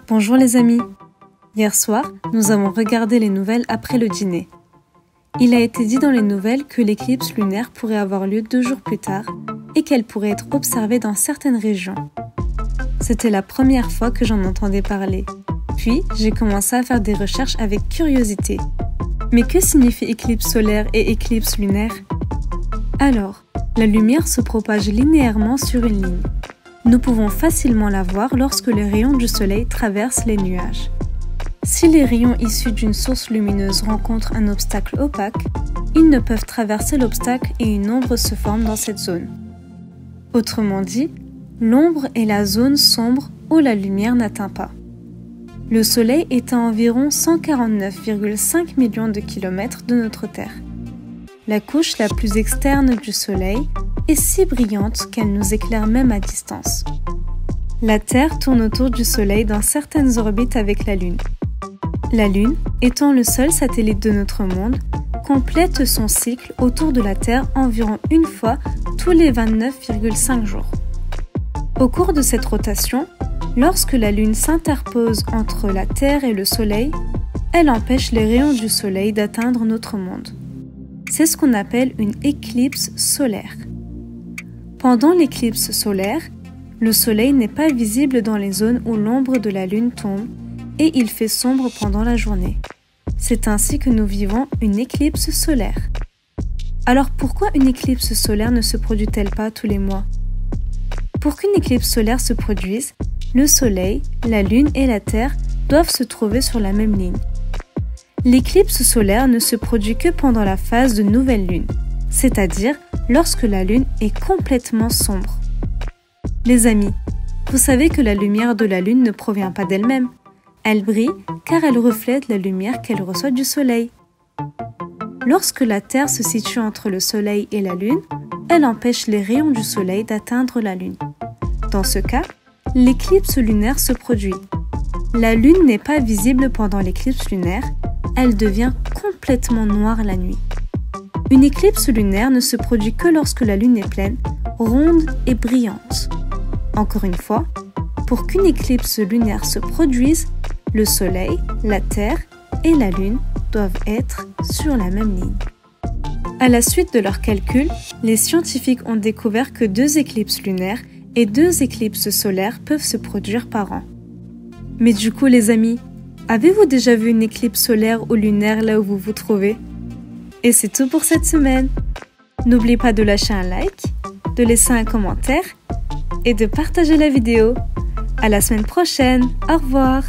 Bonjour les amis. Hier soir, nous avons regardé les nouvelles après le dîner. Il a été dit dans les nouvelles que l'éclipse lunaire pourrait avoir lieu 2 jours plus tard et qu'elle pourrait être observée dans certaines régions. C'était la première fois que j'en entendais parler. Puis, j'ai commencé à faire des recherches avec curiosité. Mais que signifie éclipse solaire et éclipse lunaire? Alors, la lumière se propage linéairement sur une ligne. Nous pouvons facilement la voir lorsque les rayons du soleil traversent les nuages. Si les rayons issus d'une source lumineuse rencontrent un obstacle opaque, ils ne peuvent traverser l'obstacle et une ombre se forme dans cette zone. Autrement dit, l'ombre est la zone sombre où la lumière n'atteint pas. Le Soleil est à environ 149,5 millions de kilomètres de notre Terre. La couche la plus externe du Soleil est si brillante qu'elle nous éclaire même à distance. La Terre tourne autour du Soleil dans certaines orbites avec la Lune. La Lune, étant le seul satellite de notre monde, complète son cycle autour de la Terre environ une fois tous les 29,5 jours. Au cours de cette rotation, lorsque la Lune s'interpose entre la Terre et le Soleil, elle empêche les rayons du Soleil d'atteindre notre monde. C'est ce qu'on appelle une éclipse solaire. Pendant l'éclipse solaire, le Soleil n'est pas visible dans les zones où l'ombre de la Lune tombe et il fait sombre pendant la journée. C'est ainsi que nous vivons une éclipse solaire. Alors pourquoi une éclipse solaire ne se produit-elle pas tous les mois? Pour qu'une éclipse solaire se produise, le Soleil, la Lune et la Terre doivent se trouver sur la même ligne. L'éclipse solaire ne se produit que pendant la phase de nouvelle lune, c'est-à-dire lorsque la Lune est complètement sombre. Les amis, vous savez que la lumière de la Lune ne provient pas d'elle-même. Elle brille car elle reflète la lumière qu'elle reçoit du Soleil. Lorsque la Terre se situe entre le Soleil et la Lune, elle empêche les rayons du Soleil d'atteindre la Lune. Dans ce cas, l'éclipse lunaire se produit. La Lune n'est pas visible pendant l'éclipse lunaire, elle devient complètement noire la nuit. Une éclipse lunaire ne se produit que lorsque la Lune est pleine, ronde et brillante. Encore une fois, pour qu'une éclipse lunaire se produise, le Soleil, la Terre et la Lune doivent être sur la même ligne. À la suite de leurs calculs, les scientifiques ont découvert que 2 éclipses lunaires et 2 éclipses solaires peuvent se produire par an. Mais du coup les amis, avez-vous déjà vu une éclipse solaire ou lunaire là où vous vous trouvez? Et c'est tout pour cette semaine. N'oubliez pas de lâcher un like, de laisser un commentaire et de partager la vidéo. À la semaine prochaine, au revoir!